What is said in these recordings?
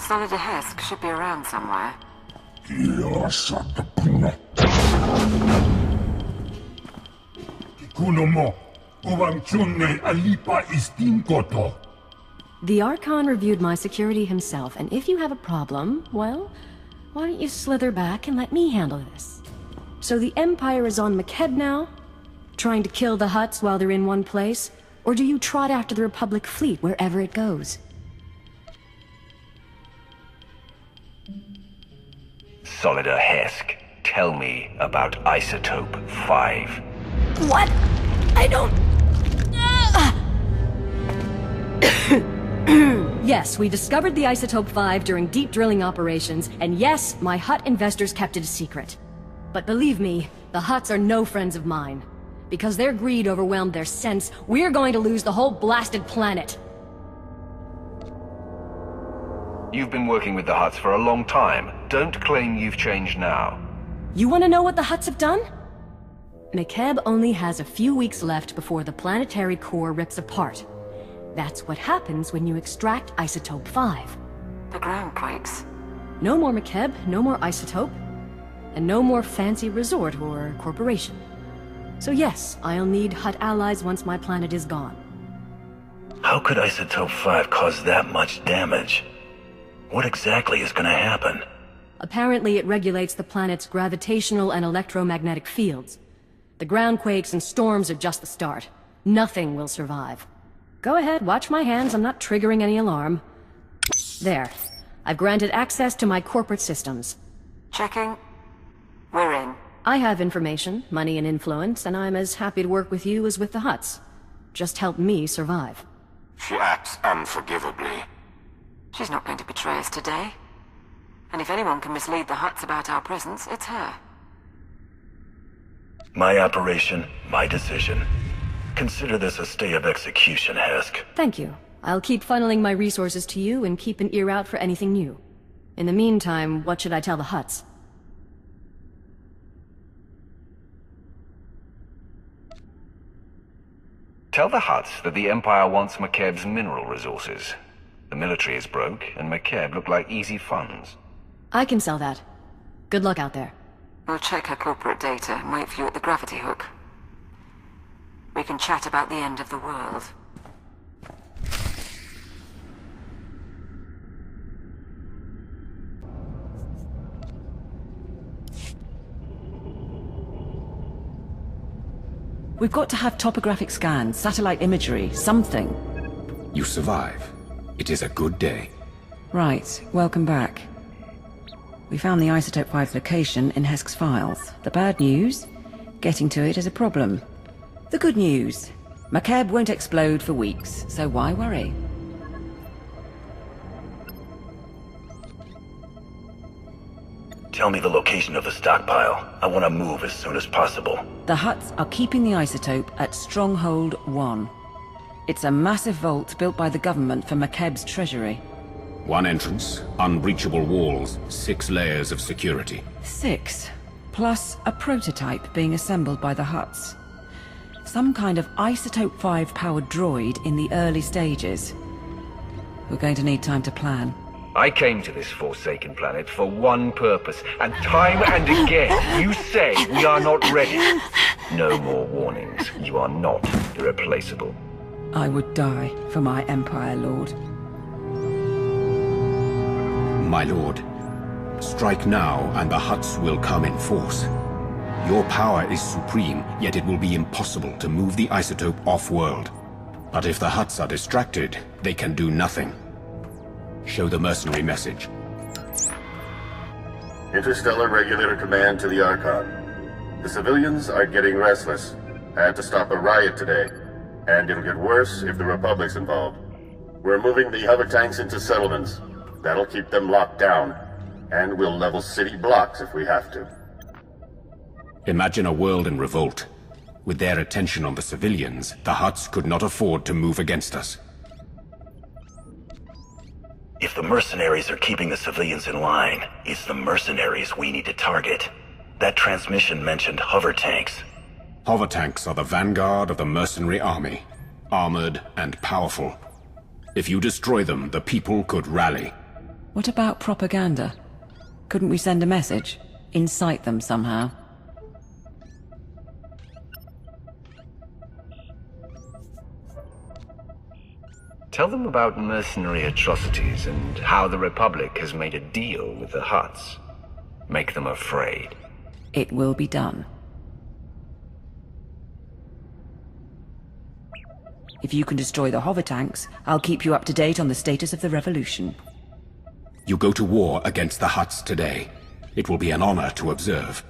Solid Hesk should be around somewhere. The Archon reviewed my security himself, and if you have a problem, well, why don't you slither back and let me handle this? So the Empire is on McKeb now? Trying to kill the Hutts while they're in one place? Or do you trot after the Republic fleet wherever it goes? Solida Hesk, tell me about Isotope 5. What? I don't... Yes, we discovered the Isotope 5 during deep drilling operations, and yes, my Hutt investors kept it a secret. But believe me, the Hutts are no friends of mine. Because their greed overwhelmed their sense, we're going to lose the whole blasted planet. You've been working with the Hutts for a long time. Don't claim you've changed now. You want to know what the Hutts have done? McKeb only has a few weeks left before the planetary core rips apart. That's what happens when you extract Isotope 5. The ground quakes. No more McKeb, no more Isotope, and no more fancy resort or corporation. So yes, I'll need Hutt allies once my planet is gone. How could Isotope 5 cause that much damage? What exactly is gonna happen? Apparently it regulates the planet's gravitational and electromagnetic fields. The ground quakes and storms are just the start. Nothing will survive. Go ahead, watch my hands, I'm not triggering any alarm. There. I've granted access to my corporate systems. Checking. We're in. I have information, money and influence, and I'm as happy to work with you as with the Hutts. Just help me survive. She acts unforgivably. She's not going to betray us today. And if anyone can mislead the Hutts about our presence, it's her. My operation, my decision. Consider this a stay of execution, Hesk. Thank you. I'll keep funneling my resources to you and keep an ear out for anything new. In the meantime, what should I tell the Hutts? Tell the Hutts that the Empire wants McKeb's mineral resources. The military is broke, and McKeb look like easy funds. I can sell that. Good luck out there. We'll check her corporate data and wait for you at the gravity hook. We can chat about the end of the world. We've got to have topographic scans, satellite imagery, something. You survive. It is a good day. Right, welcome back. We found the Isotope 5's location in Hesk's files. The bad news? Getting to it is a problem. The good news? McKeb won't explode for weeks, so why worry? Tell me the location of the stockpile. I want to move as soon as possible. The Hutts are keeping the isotope at Stronghold 1. It's a massive vault built by the government for McKeb's treasury. One entrance, unbreachable walls, 6 layers of security. 6, plus a prototype being assembled by the Hutts. Some kind of Isotope 5-powered droid in the early stages. We're going to need time to plan. I came to this forsaken planet for one purpose, and time and again you say we are not ready. No more warnings. You are not irreplaceable. I would die for my Empire, Lord. My lord, strike now and the Hutts will come in force. Your power is supreme, yet it will be impossible to move the isotope off-world. But if the Hutts are distracted, they can do nothing. Show the mercenary message. Interstellar Regulator Command to the Archon. The civilians are getting restless. Had to stop a riot today. And it'll get worse if the Republic's involved. We're moving the hover tanks into settlements. That'll keep them locked down. And we'll level city blocks if we have to. Imagine a world in revolt. With their attention on the civilians, the Hutts could not afford to move against us. If the mercenaries are keeping the civilians in line, it's the mercenaries we need to target. That transmission mentioned hover tanks. Hover tanks are the vanguard of the mercenary army. Armored and powerful. If you destroy them, the people could rally. What about propaganda? Couldn't we send a message? Incite them somehow? Tell them about mercenary atrocities and how the Republic has made a deal with the Hutts. Make them afraid. It will be done. If you can destroy the hover tanks, I'll keep you up to date on the status of the revolution. You go to war against the Hutts today. It will be an honor to observe.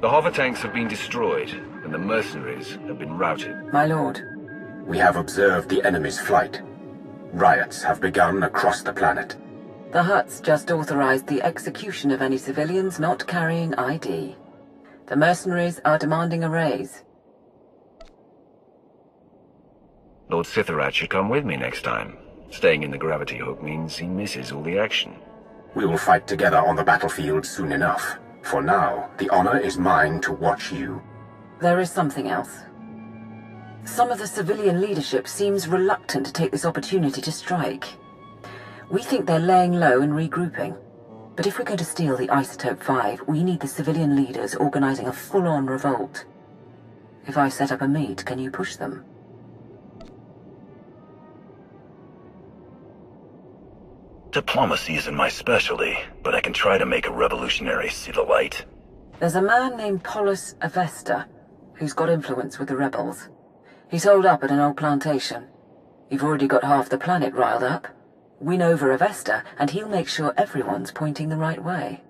The hover tanks have been destroyed, and the mercenaries have been routed. My lord. We have observed the enemy's flight. Riots have begun across the planet. The Hutts just authorized the execution of any civilians not carrying ID. The mercenaries are demanding a raise. Lord Sitharat should come with me next time. Staying in the gravity hook means he misses all the action. We will fight together on the battlefield soon enough. For now, the honor is mine to watch you. There is something else. Some of the civilian leadership seems reluctant to take this opportunity to strike. We think they're laying low and regrouping. But if we're going to steal the Isotope 5, we need the civilian leaders organizing a full-on revolt. If I set up a meet, can you push them? Diplomacy isn't my specialty, but I can try to make a revolutionary see the light. There's a man named Polis Avesta, who's got influence with the rebels. He's holed up at an old plantation. You've already got half the planet riled up. Win over Avesta, and he'll make sure everyone's pointing the right way.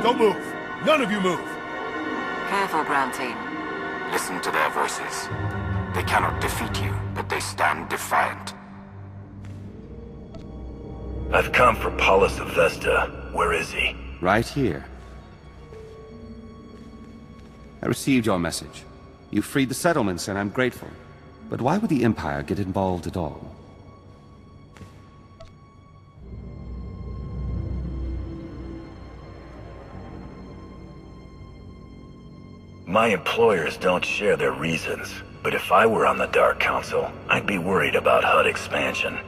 Don't move! None of you move! Careful, ground team. Listen to their voices. They cannot defeat you, but they stand defiant. I've come for Polis Avesta. Where is he? Right here. I received your message. You freed the settlements, and I'm grateful. But why would the Empire get involved at all? My employers don't share their reasons, but if I were on the Dark Council, I'd be worried about HUD expansion.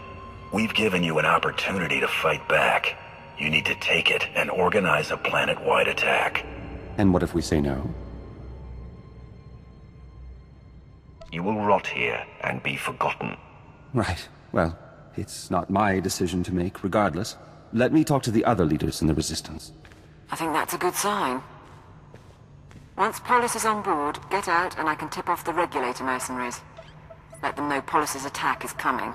We've given you an opportunity to fight back. You need to take it and organize a planet-wide attack. And what if we say no? You will rot here and be forgotten. Right. Well, it's not my decision to make, regardless. Let me talk to the other leaders in the Resistance. I think that's a good sign. Once Polis is on board, get out and I can tip off the regulator mercenaries. Let them know Polis's attack is coming.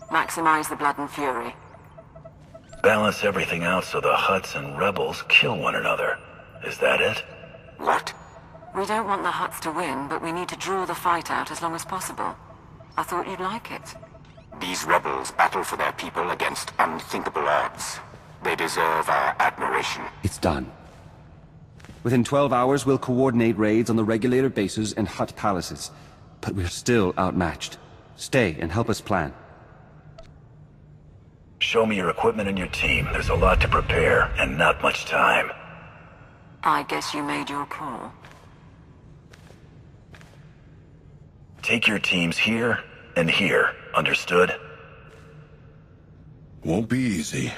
Maximize the blood and fury. Balance everything out so the Hutts and rebels kill one another. Is that it? What? We don't want the Hutts to win, but we need to draw the fight out as long as possible. I thought you'd like it. These rebels battle for their people against unthinkable odds. They deserve our admiration. It's done. Within 12 hours, we'll coordinate raids on the regulator bases and Hutt palaces. But we're still outmatched. Stay and help us plan. Show me your equipment and your team. There's a lot to prepare, and not much time. I guess you made your call. Take your teams here and here. Understood? Won't be easy.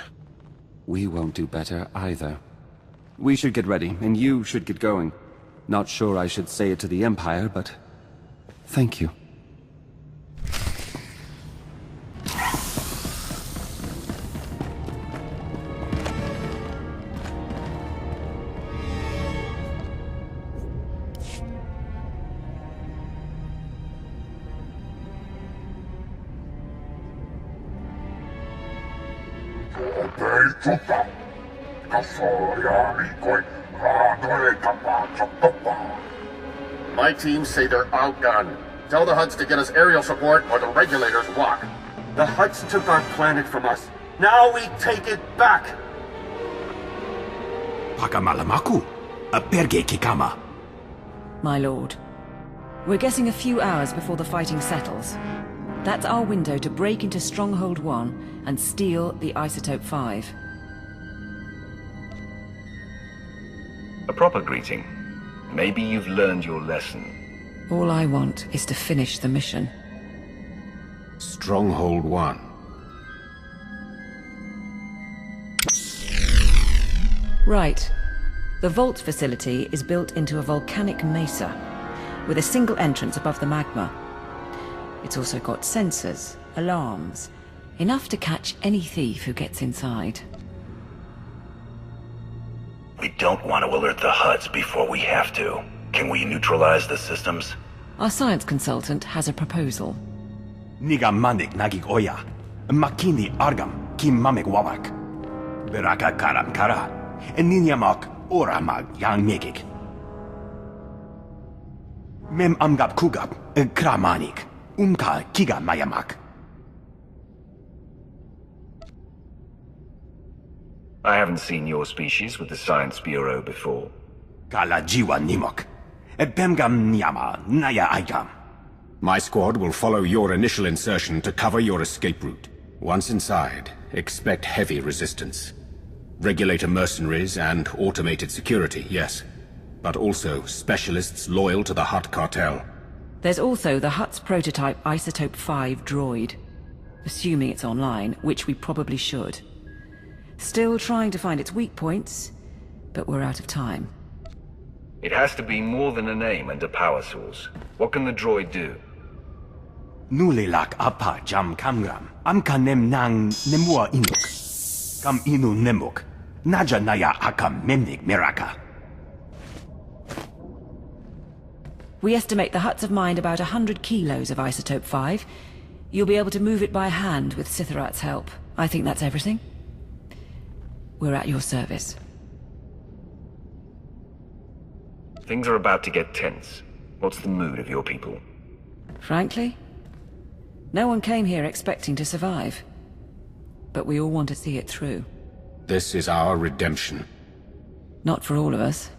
We won't do better either. We should get ready, and you should get going. Not sure I should say it to the Empire, but... thank you. My teams say they're outgunned. Tell the Hutts to get us aerial support or the regulators walk. The Hutts took our planet from us. Now we take it back! Pakamalamaku, a perge kikama. My lord, we're getting a few hours before the fighting settles. That's our window to break into Stronghold 1 and steal the Isotope 5. A proper greeting. Maybe you've learned your lesson. All I want is to finish the mission. Stronghold 1. Right. The vault facility is built into a volcanic mesa, with a single entrance above the magma. It's also got sensors, alarms, enough to catch any thief who gets inside. We don't want to alert the Hutts before we have to. Can we neutralize the systems? Our science consultant has a proposal. Niga manik nagig oya. Makini argam kim mamek wawak. Beraka karam kara. Eninyamak oramag yang megik. Mem amgap kugap kramanik. Umka kiga mayamak. I haven't seen your species with the Science Bureau before. Kala jiwa nimok. Bemgam nyama naya aigam. My squad will follow your initial insertion to cover your escape route. Once inside, expect heavy resistance. Regulator mercenaries and automated security, yes. But also specialists loyal to the Hutt cartel. There's also the Hutt's prototype Isotope 5 droid. Assuming it's online, which we probably should. Still trying to find its weak points, but we're out of time. It has to be more than a name and a power source. What can the droid do? Nulilak apa jam kamgram. Amka nem nang nemua inuk. Kam inu nemuk. Naja naya akam memnik miraka. We estimate the Hutts have mined about 100 kilos of Isotope 5. You'll be able to move it by hand with Sithrat's help. I think that's everything. We're at your service. Things are about to get tense. What's the mood of your people? Frankly, no one came here expecting to survive. But we all want to see it through. This is our redemption. Not for all of us.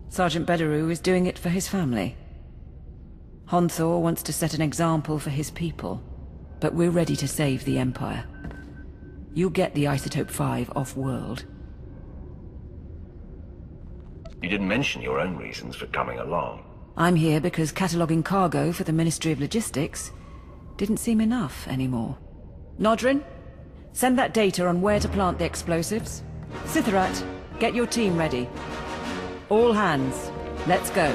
Sergeant Bederu is doing it for his family. Honthor wants to set an example for his people. But we're ready to save the Empire. You'll get the Isotope 5 off-world. You didn't mention your own reasons for coming along. I'm here because cataloguing cargo for the Ministry of Logistics didn't seem enough anymore. Nodrin, send that data on where to plant the explosives. Sithrat, get your team ready. All hands, let's go.